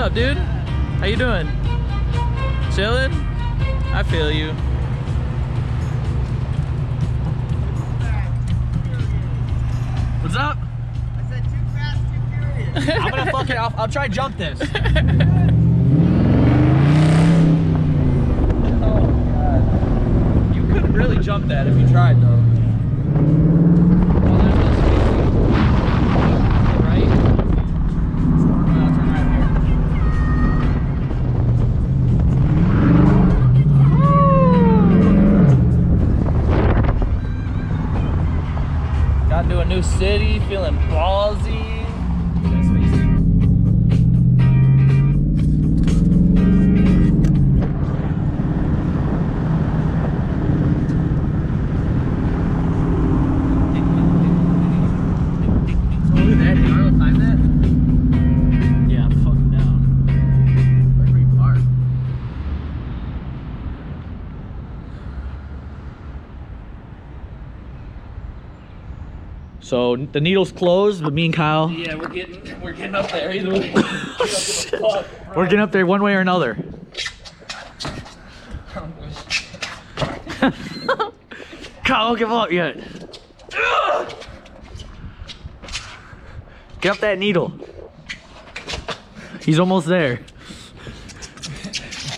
up, dude? How you doing? Chilling? I feel you. What's up? I said too fast, too furious. I'm gonna fuck it off. I'll try to jump this. Oh god. You couldn't really jump that if you tried though. Got to a new city, feeling ballsy. Yeah, I'm fucking down. Where can we park? So the needle's closed, but me and Kyle, Yeah, we're getting up there either way. we're getting up there one way or another. Kyle, don't give up yet. Get up that needle. He's almost there.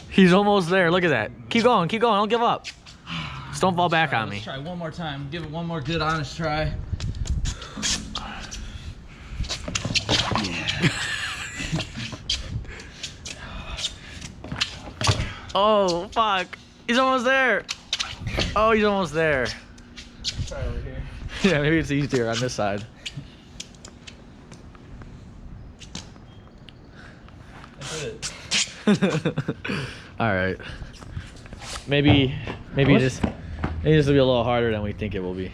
He's almost there. Look at that. Keep going. Keep going. Don't give up. Just don't fall back on me. Let's try one more time. Give it one more good, honest try. Oh, fuck. He's almost there. Oh, he's almost there. Try over here. Yeah, maybe it's easier on this side. That's it. All right. Maybe this will be a little harder than we think it will be.